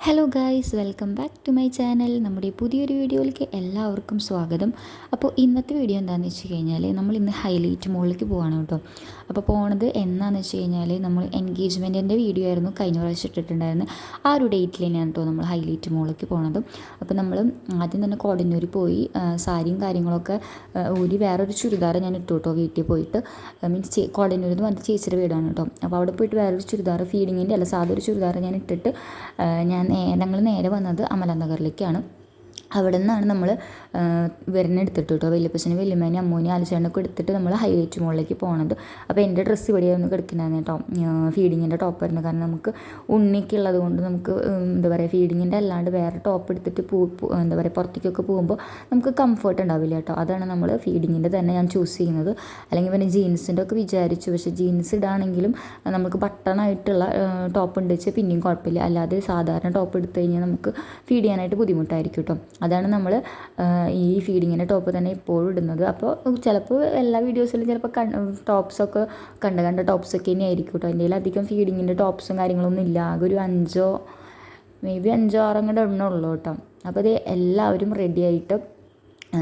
Hello guys, welcome back to my channel. നമ്മുടെ പുതിയൊരു വീഡിയോയിലേക്ക് എല്ലാവർക്കും സ്വാഗതം. അപ്പോൾ ഇന്നത്തെ വീഡിയോ എന്താണെന്ന് വെച്ച് കഴിഞ്ഞാൽ നമ്മൾ ഇന്ന് ഹൈലൈറ്റ് മോളിലേക്ക് പോവാണ് കേട്ടോ. അപ്പോൾ പോണത് എന്നാന്ന് വെച്ച് കഴിഞ്ഞാൽ നമ്മൾ എൻഗേജ്മെൻറ്റിൻ്റെ വീഡിയോ ആയിരുന്നു കഴിഞ്ഞ പ്രാവശ്യം ഇട്ടിട്ടുണ്ടായിരുന്നത്. ആ ഒരു ഡേറ്റിൽ തന്നെയാണ് കേട്ടോ നമ്മൾ ഹൈലൈറ്റ് മോളിലേക്ക് പോണത്. അപ്പോൾ നമ്മൾ ആദ്യം തന്നെ കോടന്നൂരിൽ പോയി സാരിയും കാര്യങ്ങളൊക്കെ ഊരി വേറൊരു ചുരിദാർ ഞാൻ ഇട്ടു കേട്ടോ വീട്ടിൽ പോയിട്ട്. മീൻസ് കോടന്നൂരിൽ നിന്ന് വന്നിട്ട് ചേച്ചിയുടെ വീടാണ് കേട്ടോ. അപ്പോൾ അവിടെ പോയിട്ട് വേറൊരു ചുരിദാർ ഫീഡിങ്ങിൻ്റെ അല്ല സാധാ ഒരു ചുരിദാർ ഞാൻ ഇട്ടിട്ട് ഞങ്ങൾ നേരെ വന്നത് അമലനഗറിലേക്കാണ്. അവിടെ നിന്നാണ് നമ്മൾ എടുത്തിട്ട് കേട്ടോ വല്യപ്പച്ചനും വല്യമ്മേനും അമ്മൂനും ആലിച്ചേട്ടനൊക്കെ എടുത്തിട്ട് നമ്മൾ ഹൈലൈറ്റ് മോളിലേക്ക് പോകുന്നത്. അപ്പോൾ എൻ്റെ ഡ്രസ്സ് ഇവിടെയായിരുന്നു കിടക്കുന്നുണ്ടായിരുന്നു കേട്ടോ, ഫീഡിങ്ങിൻ്റെ ടോപ്പായിരുന്നു. കാരണം നമുക്ക് ഉണ്ണിക്ക് ഉള്ളത് കൊണ്ട് നമുക്ക് എന്താ പറയുക ഫീഡിങ്ങിൻ്റെ അല്ലാണ്ട് വേറെ ടോപ്പ് എടുത്തിട്ട് എന്താ പറയുക പുറത്തേക്കൊക്കെ പോകുമ്പോൾ നമുക്ക് കംഫർട്ട് ഉണ്ടാവില്ല കേട്ടോ. അതാണ് നമ്മൾ ഫീഡിങ്ങിൻ്റെ തന്നെ ഞാൻ ചൂസ് ചെയ്യുന്നത്. അല്ലെങ്കിൽ പിന്നെ ജീൻസിൻ്റെ ഒക്കെ വിചാരിച്ചു, പക്ഷേ ജീൻസ് ഇടാണെങ്കിലും നമുക്ക് ബട്ടണായിട്ടുള്ള ടോപ്പ് ഉണ്ട് വെച്ചാൽ പിന്നെയും കുഴപ്പമില്ല. അല്ലാതെ സാധാരണ ടോപ്പ് എടുത്തു കഴിഞ്ഞാൽ നമുക്ക് ഫീഡ് ചെയ്യാനായിട്ട് ബുദ്ധിമുട്ടായിരിക്കും കേട്ടോ. അതാണ് നമ്മൾ ഈ ഫീഡിങ്ങിൻ്റെ ടോപ്പ് തന്നെ ഇപ്പോഴും ഇടുന്നത്. അപ്പോൾ ചിലപ്പോൾ എല്ലാ വീഡിയോസിലും ചിലപ്പോൾ ടോപ്സൊക്കെ കണ്ട ടോപ്സൊക്കെ തന്നെ ആയിരിക്കും കേട്ടോ. എൻ്റെ അധികം ഫീഡിങ്ങിൻ്റെ ടോപ്സും കാര്യങ്ങളൊന്നും ഇല്ല. ആകെ ഒരു 5 6 അങ്ങോട്ട് എണ്ണുള്ളൂ കേട്ടോ. അപ്പോൾ അത് എല്ലാവരും റെഡി ആയിട്ട്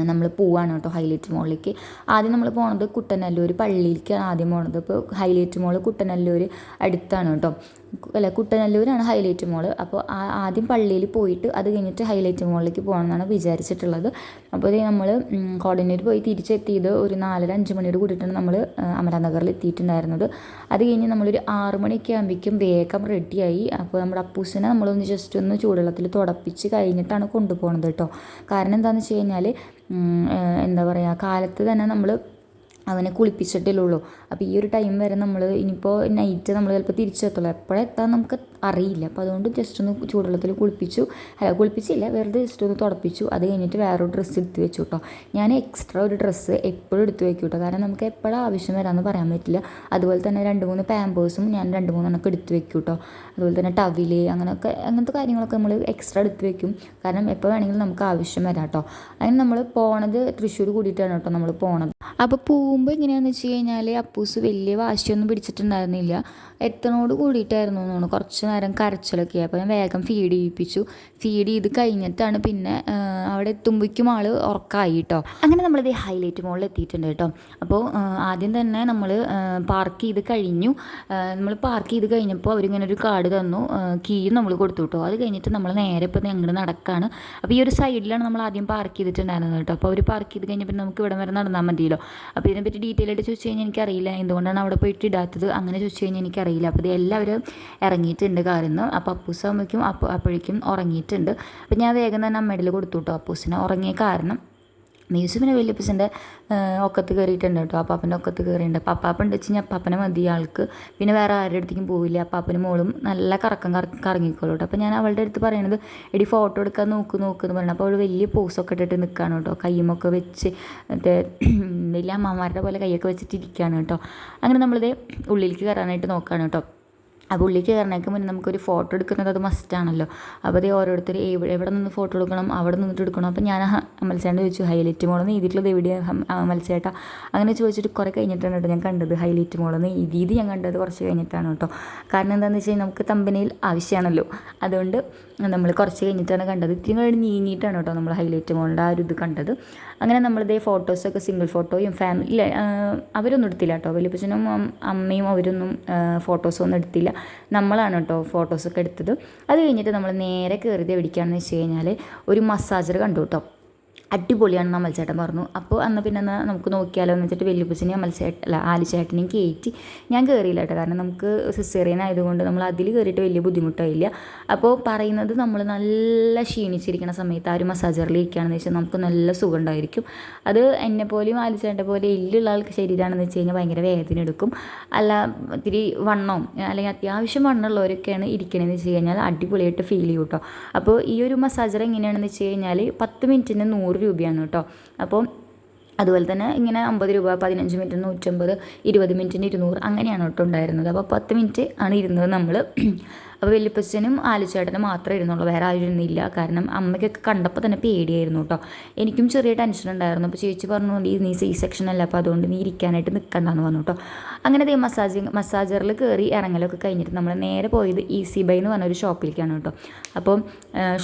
നമ്മൾ പോവാണ് കേട്ടോ ഹൈലൈറ്റ് മോളിലേക്ക്. ആദ്യം നമ്മൾ പോണത് കുട്ടനല്ലൂർ പള്ളിയിലേക്കാണ് ആദ്യം പോണത്. ഇപ്പോൾ ഹൈലൈറ്റ് മോൾ കുട്ടനല്ലൂർ അടുത്താണ് കേട്ടോ. കുട്ടനല്ലൂരാണ് ഹൈലൈറ്റ് മോൾ. അപ്പോൾ ആദ്യം പള്ളിയിൽ പോയിട്ട് അത് കഴിഞ്ഞിട്ട് ഹൈലൈറ്റ് മോളിലേക്ക് പോകണമെന്നാണ് വിചാരിച്ചിട്ടുള്ളത്. അപ്പോൾ നമ്മൾ കോടന്നൂർ പോയി തിരിച്ചെത്തിയത് ഒരു 4-5 മണിയോട് കൂടിയിട്ടാണ് നമ്മൾ അമരനഗറിൽ എത്തിയിട്ടുണ്ടായിരുന്നത്. അത് കഴിഞ്ഞ് നമ്മളൊരു 6 മണിയൊക്കെ ആകുമ്പോഴേക്കും വേഗം റെഡിയായി. അപ്പോൾ നമ്മുടെ അപ്പൂസിനെ നമ്മളൊന്ന് ജസ്റ്റ് ഒന്ന് ചൂടുവെള്ളത്തിൽ തുടപ്പിച്ച് കഴിഞ്ഞിട്ടാണ് കൊണ്ടുപോകുന്നത് കേട്ടോ. കാരണം എന്താണെന്ന് വെച്ച് കഴിഞ്ഞാൽ എന്താ പറയുക, കാലത്ത് തന്നെ നമ്മൾ അവനെ കുളിപ്പിച്ചിട്ടേ ഉള്ളൂ. അപ്പോൾ ഈ ഒരു ടൈം വരെ നമ്മൾ ഇനിയിപ്പോൾ നൈറ്റ് നമ്മൾ ചിലപ്പോൾ തിരിച്ചെത്തുള്ളൂ, എപ്പോഴെത്താൻ നമുക്ക് അറിയില്ല. അപ്പോൾ അതുകൊണ്ട് ജസ്റ്റ് ഒന്ന് ചൂടുവെള്ളത്തിൽ കുളിപ്പിച്ചില്ല, വെറുതെ ജസ്റ്റ് ഒന്ന് തുടപ്പിച്ചു. അത് കഴിഞ്ഞിട്ട് വേറൊരു ഡ്രസ്സ് എടുത്ത് വെച്ചു കേട്ടോ. ഞാൻ എക്സ്ട്രാ ഒരു ഡ്രസ്സ് എപ്പോഴും എടുത്ത് വെക്കും കേട്ടോ, കാരണം നമുക്ക് എപ്പോഴും ആവശ്യം വരാമെന്ന് പറയാൻ പറ്റില്ല. അതുപോലെ തന്നെ 2-3 പാമ്പേഴ്സും ഞാൻ 2-3 എടുത്ത് വെക്കും കേട്ടോ. അതുപോലെ തന്നെ ടവില് അങ്ങനത്തെ കാര്യങ്ങളൊക്കെ നമ്മൾ എക്സ്ട്രാ എടുത്ത് വെക്കും, കാരണം എപ്പോൾ വേണമെങ്കിലും നമുക്ക് ആവശ്യം വരാം കേട്ടോ. അതിന് നമ്മൾ പോണത് തൃശ്ശൂർ കൂടിയിട്ടാണ് കേട്ടോ നമ്മൾ പോണത്. അപ്പോൾ പോകുമ്പോൾ എങ്ങനെയാണെന്ന് വെച്ച് കഴിഞ്ഞാൽ അപ്പൂസ് വലിയ വാശിയൊന്നും പിടിച്ചിട്ടുണ്ടായിരുന്നില്ല. എത്തനോട് കൂടിയിട്ടായിരുന്നു തോന്നുന്നു കുറച്ച് നേരം കരച്ചിലൊക്കെ. അപ്പോൾ ഞാൻ വേഗം ഫീഡ് ചെയ്ത് കഴിഞ്ഞിട്ടാണ് പിന്നെ അവിടെ എത്തുമ്പോഴേക്കും ആൾ ഉറക്കമായി കേട്ടോ. അങ്ങനെ നമ്മളിത് ഹൈലൈറ്റ് മോളിൽ എത്തിയിട്ടുണ്ട് കേട്ടോ. അപ്പോൾ ആദ്യം തന്നെ നമ്മൾ പാർക്ക് ചെയ്ത് കഴിഞ്ഞു. നമ്മൾ പാർക്ക് ചെയ്ത് കഴിഞ്ഞപ്പോൾ അവരിങ്ങനെ ഒരു കാർഡ് തന്നു, കീ നമ്മൾ കൊടുത്തു കേട്ടോ. അത് കഴിഞ്ഞിട്ട് നമ്മൾ നേരെ ഇപ്പോൾ ഞങ്ങൾ നടക്കുകയാണ്. അപ്പോൾ ഈ ഒരു സൈഡിലാണ് നമ്മൾ ആദ്യം പാർക്ക് ചെയ്തിട്ടുണ്ടായിരുന്നത് കേട്ടോ. അപ്പോൾ അവർ പാർക്ക് ചെയ്ത് കഴിഞ്ഞപ്പോൾ നമുക്ക് ഇവിടെ വരെ നടന്നാൽ മതിയല്ലോ. അപ്പോൾ ഇതിനെപ്പറ്റി ഡീറ്റെയിൽ ആയിട്ട് ചോദിച്ചു കഴിഞ്ഞാൽ എനിക്കറിയില്ല, എന്തുകൊണ്ടാണ് അവിടെ പോയിട്ട് ഇടാത്തത് അങ്ങനെ ചോദിച്ചു കഴിഞ്ഞാൽ എനിക്കറിയില്ല. അപ്പോൾ ഇത് എല്ലാവരും ഇറങ്ങിയിട്ടുണ്ട് കാറിൽ നിന്ന്. അപ്പോൾ അപ്പൂസാകുമ്പോഴേക്കും അപ്പോഴേക്കും ഉറങ്ങിയിട്ടുണ്ട്. അപ്പോൾ ഞാൻ വേഗം തന്നെ അമ്മയുടെ കൊടുത്തു കേട്ടോ അപ്പൂസിനെ. ഉറങ്ങിയ കാരണം മ്യൂസിയമിന് വലിയപ്പൂസിൻ്റെ ഒക്കത്ത് കയറിയിട്ടുണ്ട് കേട്ടോ. അപ്പാപ്പൻ്റെ ഒക്കത്ത് കയറിയിട്ടുണ്ട്. അപ്പോൾ അപ്പാപ്പൻ്റെ വെച്ച് കഴിഞ്ഞാൽ അപ്പാപ്പനെ മതി ആൾക്ക്, പിന്നെ വേറെ ആരുടെ അടുത്തേക്കും പോവില്ല. അപ്പാപ്പനും മോളും നല്ല കറങ്ങിക്കോളൂ കേട്ടോ. അപ്പോൾ ഞാൻ അവളുടെ അടുത്ത് പറയണത് എടി ഫോട്ടോ എടുക്കാൻ നോക്ക് എന്ന് പറയണം. അപ്പോൾ അവൾ വലിയ പോസൊക്കെ ഇട്ടിട്ട് നിൽക്കുകയാണ് കേട്ടോ, കയ്യുമൊക്കെ വെച്ച് മറ്റേ വലിയ അമ്മമാരുടെ പോലെ കൈയൊക്കെ വെച്ചിട്ട് ഇരിക്കുകയാണ് കേട്ടോ. അങ്ങനെ നമ്മളിത് ഉള്ളിലേക്ക് കയറാനായിട്ട് നോക്കുകയാണ് കേട്ടോ. അപ്പോൾ ഉള്ളിലേക്ക് കയറണേക്ക് മുന്നേ നമുക്കൊരു ഫോട്ടോ എടുക്കുന്നത് അത് മസ്റ്റാണല്ലോ. അപ്പോൾ അത് ഓരോരുത്തർ എവിടെ നിന്ന് ഫോട്ടോ എടുക്കണം, അവിടെ നിന്നിട്ട് എടുക്കണം. അപ്പോൾ ഞാൻ മത്സ്യേട്ടൻ ചോദിച്ചു ഹൈലൈറ്റ് മോളെന്ന് എഴുതിയിട്ടുള്ളത് എവിടെയാണ് മത്സ്യേട്ടാ അങ്ങനെ ചോദിച്ചിട്ട് കുറേ കഴിഞ്ഞിട്ടാണ് കേട്ടോ ഞാൻ കണ്ടത്. ഹൈലൈറ്റ് മോളെന്ന് എഴുതിയത് ഞാൻ കണ്ടത് കുറച്ച് കഴിഞ്ഞിട്ടാണ് കേട്ടോ. കാരണം എന്താണെന്ന് വെച്ച് കഴിഞ്ഞാൽ നമുക്ക് തമ്പനയിൽ ആവശ്യമാണല്ലോ, അതുകൊണ്ട് നമ്മൾ കുറച്ച് കഴിഞ്ഞിട്ടാണ് കണ്ടത്. ഇത്തിരി കഴിഞ്ഞ് നീങ്ങിയിട്ടാണ് കേട്ടോ നമ്മൾ ഹൈലൈറ്റ് മോളിൻ്റെ ആ ഒരു ഇത് കണ്ടത്. അങ്ങനെ നമ്മളിതേ ഫോട്ടോസൊക്കെ സിംഗിൾ ഫോട്ടോയും ഫാമിലി അവരൊന്നും എടുത്തില്ല കേട്ടോ. വലിയപ്പച്ചനും അമ്മയും അവരൊന്നും ഫോട്ടോസൊന്നും എടുത്തില്ല, നമ്മളാണ് കേട്ടോ ഫോട്ടോസൊക്കെ എടുത്തത്. അത് കഴിഞ്ഞിട്ട് നമ്മൾ നേരെ കയറിയത് എവിടേക്കാണെന്ന് വെച്ച് കഴിഞ്ഞാൽ ഒരു മസാജർ കണ്ടു കേട്ടോ. അടിപൊളിയാണെന്ന് അമൽച്ചേട്ടൻ പറഞ്ഞു. അപ്പോൾ പിന്നെ നമുക്ക് നോക്കിയാലോ എന്ന് വെച്ചിട്ട് വലിയപ്പച്ചനെയും ആലിച്ചേട്ടനെയും കയറ്റി. ഞാൻ കയറിയില്ല കേട്ടോ, കാരണം നമുക്ക് സിസേറിയൻ ആയതുകൊണ്ട് നമ്മൾ അതിൽ കയറിയിട്ട് വലിയ ബുദ്ധിമുട്ടായില്ല. അപ്പോൾ പറയുന്നത് നമ്മൾ നല്ല ക്ഷീണിച്ചിരിക്കുന്ന സമയത്ത് ആ ഒരു മസാജറിൽ ഇരിക്കുകയാണെന്ന് വെച്ചാൽ നമുക്ക് നല്ല സുഖം ഉണ്ടായിരിക്കും. അത് എന്നെപ്പോലെയും ആലിച്ചേട്ടൻ്റെ പോലെ എല്ലുള്ള ആൾക്ക് ശരീരമാണെന്ന് വെച്ച് കഴിഞ്ഞാൽ ഭയങ്കര വേദന എടുക്കും. അല്ല ഇത്തിരി വണ്ണവും അല്ലെങ്കിൽ അത്യാവശ്യം വണ്ണമുള്ളവരൊക്കെയാണ് ഇരിക്കണമെന്ന് വെച്ച് കഴിഞ്ഞാൽ അടിപൊളിയായിട്ട് ഫീൽ ചെയ്യും കേട്ടോ. അപ്പോൾ ഈ ഒരു മസാജർ എങ്ങനെയാണെന്ന് വെച്ച് കഴിഞ്ഞാൽ 10 മിനിറ്റിന് 100 രൂപയാണ് കേട്ടോ. അപ്പോൾ അതുപോലെ തന്നെ ഇങ്ങനെ 50 രൂപ, 15 മിനിറ്റിന് 150, 20 മിനിറ്റിന് 200 അങ്ങനെയാണ് കേട്ടോ ഉണ്ടായിരുന്നത്. അപ്പോൾ 10 മിനിറ്റ് ആണ് ഇരുന്നത് നമ്മൾ. അപ്പോൾ വല്യപ്പച്ചനും ആലിച്ചേട്ടനും മാത്രമേ ഇരുന്നുള്ളൂ, വേറെ ആരും ഇരുന്നില്ല. കാരണം അമ്മയ്ക്കൊക്കെ കണ്ടപ്പോൾ തന്നെ പേടിയായിരുന്നു കേട്ടോ. എനിക്കും ചെറിയ ടെൻഷൻ ഉണ്ടായിരുന്നു. അപ്പോൾ ചേച്ചി പറഞ്ഞു നീ സെക്ഷൻ അല്ല, അപ്പോൾ അതുകൊണ്ട് നീ ഇരിക്കാനായിട്ട് നിൽക്കണ്ടെന്ന് പറഞ്ഞു കേട്ടോ. അങ്ങനെ ദേ മസാജറിൽ കയറി ഇറങ്ങലൊക്കെ കഴിഞ്ഞിട്ട് നമ്മൾ നേരെ പോയത് ഈസി ബൈ എന്ന് പറഞ്ഞൊരു ഷോപ്പിലേക്കാണ് കേട്ടോ. അപ്പോൾ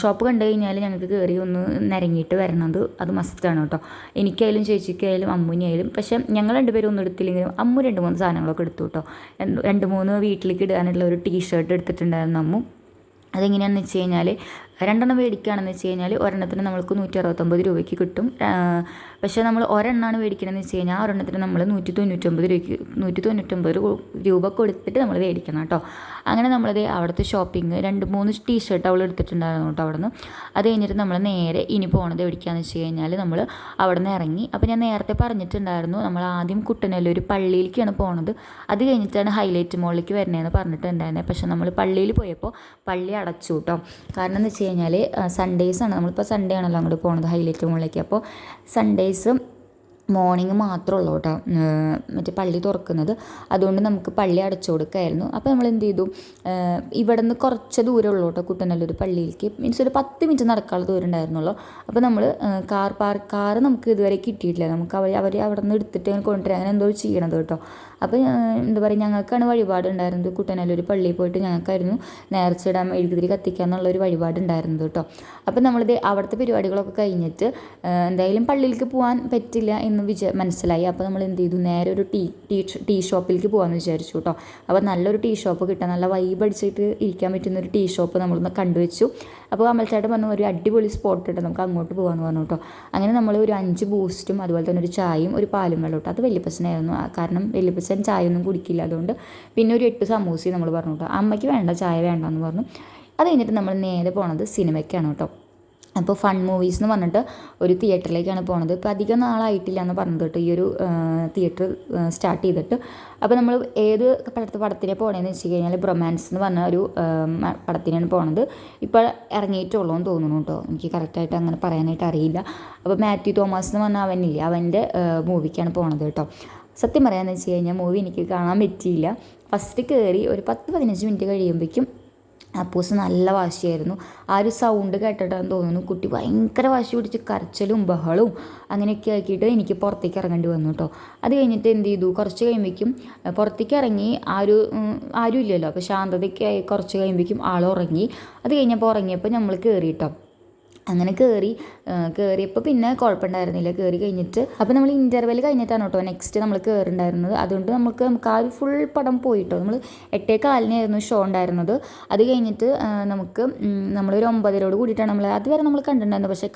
ഷോപ്പ് കണ്ടു കഴിഞ്ഞാൽ ഞങ്ങൾക്ക് കയറി ഒന്ന് നിരങ്ങിയിട്ട് വരണത് അത് മസ്റ്റാണ് കേട്ടോ. എനിക്കായാലും ചേച്ചിക്കായാലും അമ്മുവിനായാലും. പക്ഷേ ഞങ്ങൾ രണ്ടുപേരും ഒന്നും എടുത്തില്ലെങ്കിലും അമ്മു 2-3 സാധനങ്ങളൊക്കെ എടുത്തു കേട്ടോ. 2-3 വീട്ടിലേക്ക് ഇടാനുള്ള ഒരു ടീഷർട്ട് എടുത്തിട്ടുണ്ടായിരുന്നു അമ്മു. അതെങ്ങനെയാണെന്ന് വെച്ച് കഴിഞ്ഞാൽ 2 മേടിക്കുകയാണെന്ന് വെച്ച് കഴിഞ്ഞാൽ ഒരെണ്ണത്തിന് നമ്മൾക്ക് 169 രൂപയ്ക്ക് കിട്ടും. പക്ഷേ നമ്മൾ ഒരെണ്ണമാണ് മേടിക്കണമെന്ന് വെച്ച് കഴിഞ്ഞാൽ ഒരെണ്ണത്തിന് നമ്മൾ 199 രൂപ കൊടുത്തിട്ട് നമ്മൾ മേടിക്കണം കേട്ടോ. അങ്ങനെ നമ്മളത് അവിടുത്തെ ഷോപ്പിംഗ് 2-3 ടീഷർട്ട് അവൾ എടുത്തിട്ടുണ്ടായിരുന്നു കേട്ടോ അവിടെ നിന്ന്. അത് കഴിഞ്ഞിട്ട് നമ്മൾ നേരെ ഇനി പോകണത് എവിടേക്കാന്ന് വെച്ച് കഴിഞ്ഞാൽ നമ്മൾ അവിടെ നിന്ന് ഇറങ്ങി. അപ്പോൾ ഞാൻ നേരത്തെ പറഞ്ഞിട്ടുണ്ടായിരുന്നു നമ്മൾ ആദ്യം കുട്ടനല്ലൂർ പള്ളിയിലേക്കാണ് പോണത്, അത് കഴിഞ്ഞിട്ടാണ് ഹൈലൈറ്റ് മോളിലേക്ക് വരണേന്ന് പറഞ്ഞിട്ടുണ്ടായിരുന്നത്. പക്ഷേ നമ്മൾ പള്ളിയിൽ പോയപ്പോൾ പള്ളി അടച്ചു കേട്ടോ. കാരണം എന്ന് വെച്ച് കഴിഞ്ഞാൽ സൺഡേയ്സാണ്, നമ്മളിപ്പോൾ സൺഡേ ആണല്ലോ അങ്ങോട്ട് പോകുന്നത് ഹൈലൈറ്റ് മോളിലേക്ക്. അപ്പോൾ സൺഡേയ്സ് മോർണിംഗ് മാത്രമേ ഉള്ളൂ കേട്ടോ മറ്റേ പള്ളി തുറക്കുന്നത്. അതുകൊണ്ട് നമുക്ക് പള്ളി അടച്ചു കൊടുക്കായിരുന്നു. അപ്പോൾ നമ്മൾ എന്ത് ചെയ്തു, ഇവിടെ നിന്ന് കുറച്ച് ദൂരം ഉള്ളൂ കേട്ടോ കുട്ടനല്ലൂർ പള്ളിയിലേക്ക്. മീൻസ് ഒരു 10 മിനിറ്റ് നടക്കാനുള്ള ദൂരം ഉണ്ടായിരുന്നുള്ളൂ. അപ്പോൾ നമ്മൾ കാർ നമുക്ക് ഇതുവരെ കിട്ടിയിട്ടില്ല. നമുക്ക് അവർ അവിടെ നിന്ന് എടുത്തിട്ട് കൊണ്ടുവരാൻ അങ്ങനെ എന്തോ ചെയ്യണത് കേട്ടോ. അപ്പോൾ എന്താ പറയുക, ഞങ്ങൾക്കാണ് വഴിപാടുണ്ടായിരുന്നത്. കുട്ടനല്ലൂർ പള്ളിയിൽ പോയിട്ട് ഞങ്ങൾക്കായിരുന്നു നേർച്ചയിടാൻ എഴുകുതിരി കത്തിക്കുക എന്നുള്ളൊരു വഴിപാടുണ്ടായിരുന്നത് കേട്ടോ. അപ്പോൾ നമ്മളിത് അവിടുത്തെ പരിപാടികളൊക്കെ കഴിഞ്ഞിട്ട് എന്തായാലും പള്ളിയിലേക്ക് പോകാൻ പറ്റില്ല എന്ന് മനസ്സിലായി. അപ്പോൾ നമ്മൾ എന്ത് ചെയ്തു, നേരെ ഒരു ടീ ഷോപ്പിലേക്ക് പോകാമെന്ന് വിചാരിച്ചു കേട്ടോ. അപ്പോൾ നല്ലൊരു ടീ ഷോപ്പ് കിട്ടാൻ, നല്ല വൈബ് അടിച്ചിട്ട് ഇരിക്കാൻ പറ്റുന്ന ഒരു ടീ ഷോപ്പ് നമ്മളൊന്ന് കണ്ടുവച്ചു. അപ്പോൾ അമൽച്ചേട്ടൻ പറഞ്ഞു ഒരു അടിപൊളി സ്പോട്ട് ഇട്ട് നമുക്ക് അങ്ങോട്ട് പോകാമെന്ന് പറഞ്ഞു കേട്ടോ. അങ്ങനെ നമ്മൾ ഒരു 5 ബൂസ്റ്റും അതുപോലെ തന്നെ ഒരു ചായയും ഒരു പാലും വെള്ളം കേട്ടോ. അത് വല്യപ്പച്ചനായിരുന്നു, കാരണം വല്യപ്പച്ചൻ ചായ ഒന്നും കുടിക്കില്ല. അതുകൊണ്ട് പിന്നെ ഒരു 8 സമൂസയും നമ്മൾ പറഞ്ഞു കേട്ടോ. അമ്മയ്ക്ക് വേണ്ട, ചായ വേണ്ടെന്ന് പറഞ്ഞു. അത് കഴിഞ്ഞിട്ട് നമ്മൾ നേരെ പോണത് സിനിമയ്ക്കാണ് കേട്ടോ. അപ്പോൾ ഫൺ മൂവീസ് എന്ന് പറഞ്ഞിട്ട് ഒരു തിയേറ്ററിലേക്കാണ് പോണത്. ഇപ്പോൾ അധികം നാളായിട്ടില്ല എന്ന് പറഞ്ഞത് കേട്ടോ ഈ ഒരു തിയേറ്റർ സ്റ്റാർട്ട് ചെയ്തിട്ട്. അപ്പോൾ നമ്മൾ ഏത് പടത്തിനെ പോകണമെന്ന് വെച്ച് കഴിഞ്ഞാൽ ബ്രൊമാൻസ് എന്ന് പറഞ്ഞ ഒരു പടത്തിനാണ് പോണത്. ഇപ്പോൾ ഇറങ്ങിയിട്ടുള്ളൂ എന്ന് തോന്നുന്നു കേട്ടോ, എനിക്ക് കറക്റ്റായിട്ട് അങ്ങനെ പറയാനായിട്ട് അറിയില്ല. അപ്പോൾ മാത്യു തോമസ് എന്ന് പറഞ്ഞാൽ അവനില്ലേ, അവൻ്റെ മൂവിക്കാണ് പോണത് കേട്ടോ. സത്യം പറയാമെന്ന് വെച്ച് കഴിഞ്ഞാൽ മൂവി എനിക്ക് കാണാൻ പറ്റിയില്ല. ഫസ്റ്റ് കയറി ഒരു 10-15 മിനിറ്റ് കഴിയുമ്പോഴേക്കും അപ്പൂസ് നല്ല വാശിയായിരുന്നു. ആ ഒരു സൗണ്ട് കേട്ടിട്ടാന്ന് തോന്നുന്നു കുട്ടി ഭയങ്കര വാശി പിടിച്ച് കരച്ചിലും ബഹളവും അങ്ങനെയൊക്കെ ആക്കിയിട്ട് എനിക്ക് പുറത്തേക്ക് ഇറങ്ങേണ്ടി വന്നു കേട്ടോ. അത് കഴിഞ്ഞിട്ട് എന്ത് ചെയ്തു, കുറച്ച് കഴിയുമ്പോഴേക്കും പുറത്തേക്ക് ഇറങ്ങി ആരും ഇല്ലല്ലോ. അപ്പോൾ ശാന്തതയ്ക്കായി കുറച്ച് കഴിയുമ്പോഴേക്കും ആൾ ഉറങ്ങി. അത് കഴിഞ്ഞപ്പോൾ ഉറങ്ങിയപ്പോൾ നമ്മൾ കയറി കേട്ടോ. അങ്ങനെ കയറിയപ്പോൾ പിന്നെ കുഴപ്പമുണ്ടായിരുന്നില്ല. കയറി കഴിഞ്ഞിട്ട് അപ്പോൾ നമ്മൾ ഇൻ്റർവെൽ കഴിഞ്ഞിട്ടാണ് കേട്ടോ നെക്സ്റ്റ് നമ്മൾ കയറിണ്ടായിരുന്നത്. അതുകൊണ്ട് നമുക്ക് ആ ഒരു ഫുൾ പടം പോയിട്ടോ. നമ്മൾ 8:15 ഷോ ഉണ്ടായിരുന്നത്. അത് കഴിഞ്ഞിട്ട് നമ്മളൊരു 9:00 കൂടിയിട്ടാണ് നമ്മൾ അതുവരെ നമ്മൾ കണ്ടിട്ടുണ്ടായിരുന്നത്. പക്ഷേ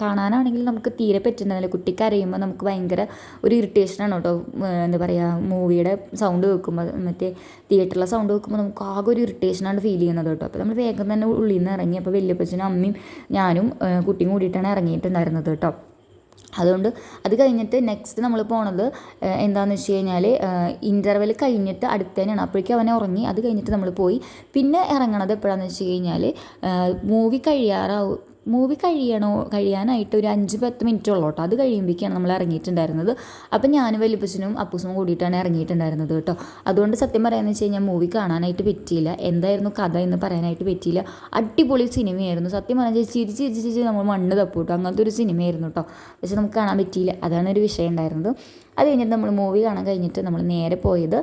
കാണാനാണെങ്കിൽ നമുക്ക് തീരെ പറ്റുന്നില്ല. കുട്ടിക്ക് അറിയുമ്പോൾ നമുക്ക് ഭയങ്കര ഒരു ഇറിറ്റേഷനാണ് കേട്ടോ. എന്താ പറയുക, മൂവിയുടെ സൗണ്ട് കേൾക്കുമ്പോൾ മറ്റേ തിയേറ്ററിലെ സൗണ്ട് കേൾക്കുമ്പോൾ നമുക്ക് ആകെ ഒരു ഇറിറ്റേഷനാണ് ഫീൽ ചെയ്യുന്നത് കേട്ടോ. അപ്പോൾ നമ്മൾ വേഗം തന്നെ ഉള്ളിൽ നിന്ന് ഇറങ്ങി. അപ്പോൾ വല്യപ്പച്ചനും അമ്മയും ഞാനും കുട്ടിയും കൂടിയിട്ടാണ് ഇറങ്ങിയിട്ടുണ്ടായിരുന്നത് കേട്ടോ. അതുകൊണ്ട് അത് കഴിഞ്ഞിട്ട് നെക്സ്റ്റ് നമ്മൾ പോണത് എന്താണെന്ന് വെച്ച് കഴിഞ്ഞാൽ ഇൻ്റർവെൽ കഴിഞ്ഞിട്ട് അടുത്ത് തന്നെയാണ്. അപ്പോഴേക്കും അവനെ ഉറങ്ങി. അത് കഴിഞ്ഞിട്ട് നമ്മൾ പോയി. പിന്നെ ഇറങ്ങണത് എപ്പോഴാണെന്ന് വെച്ച് കഴിഞ്ഞാൽ മൂവി കഴിയാനായിട്ട് ഒരു 5-10 മിനിറ്റ് ഉള്ളൂ കേട്ടോ. അത് കഴിയുമ്പോഴേക്കാണ് നമ്മൾ ഇറങ്ങിയിട്ടുണ്ടായിരുന്നത്. അപ്പം ഞാനും വല്യപ്പച്ചനും അപ്പൂസും കൂടിയിട്ടാണ് ഇറങ്ങിയിട്ടുണ്ടായിരുന്നത് കേട്ടോ. അതുകൊണ്ട് സത്യം പറയാമെന്ന് വെച്ച് കഴിഞ്ഞാൽ മൂവി കാണാനായിട്ട് പറ്റിയില്ല. എന്തായിരുന്നു കഥ എന്ന് പറയാനായിട്ട് പറ്റിയില്ല. അടിപൊളി സിനിമയായിരുന്നു സത്യം പറഞ്ഞാൽ. ചിരിച്ച് നമ്മൾ മണ്ണ് തപ്പു കേട്ടോ. അങ്ങനത്തെ ഒരു സിനിമയായിരുന്നു കേട്ടോ. പക്ഷെ നമുക്ക് കാണാൻ പറ്റിയില്ല, അതാണ് ഒരു വിഷയം ഉണ്ടായിരുന്നത്. അത് കഴിഞ്ഞിട്ട് നമ്മൾ മൂവി കാണാൻ കഴിഞ്ഞിട്ട് നമ്മൾ നേരെ പോയത്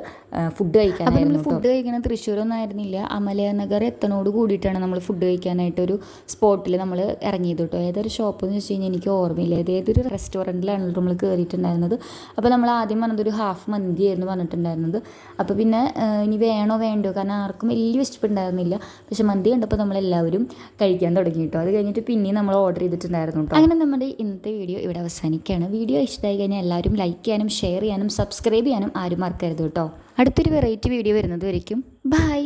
ഫുഡ് കഴിക്കാനായിരുന്നു. ഫുഡ് കഴിക്കുന്നത് തൃശ്ശൂരൊന്നും ആയിരുന്നില്ല, അമലനഗർ എത്തനോട് കൂടിയിട്ടാണ് നമ്മൾ ഫുഡ് കഴിക്കാനായിട്ട് ഒരു സ്പോട്ടിൽ നമ്മൾ ഇറങ്ങിയത് കേട്ടോ. ഏതൊരു ഷോപ്പ് എന്ന് വെച്ച് കഴിഞ്ഞാൽ എനിക്ക് ഓർമ്മയില്ല. ഏതൊരു റെസ്റ്റോറൻറ്റിലാണ് നമ്മൾ കയറിയിട്ടുണ്ടായിരുന്നത്. അപ്പോൾ നമ്മൾ ആദ്യം പറഞ്ഞതൊരു ഹാഫ് മന്തി ആയിരുന്നു പറഞ്ഞിട്ടുണ്ടായിരുന്നത്. അപ്പോൾ പിന്നെ ഇനി വേണോ കാരണം ആർക്കും വലിയ ഇഷ്ടപ്പെട്ടുണ്ടായിരുന്നില്ല. പക്ഷെ മന്തി കണ്ടപ്പോൾ നമ്മളെല്ലാവരും കഴിക്കാൻ തുടങ്ങി കേട്ടോ. അത് കഴിഞ്ഞിട്ട് പിന്നെയും നമ്മൾ ഓർഡർ ചെയ്തിട്ടുണ്ടായിരുന്നു കേട്ടോ. അങ്ങനെ നമ്മുടെ ഇന്നത്തെ വീഡിയോ ഇവിടെ അവസാനിക്കുകയാണ്. വീഡിയോ ഇഷ്ടമായി കഴിഞ്ഞാൽ എല്ലാവരും ലൈക്ക് ചെയ്യാനും ഷെയർ ചെയ്യാനും സബ്സ്ക്രൈബ് ചെയ്യാനും ആരും മറക്കരുത് കേട്ടോ. അടുത്തൊരു വെറൈറ്റി വീഡിയോ വരുന്നത് വരയ്ക്കും ബൈ.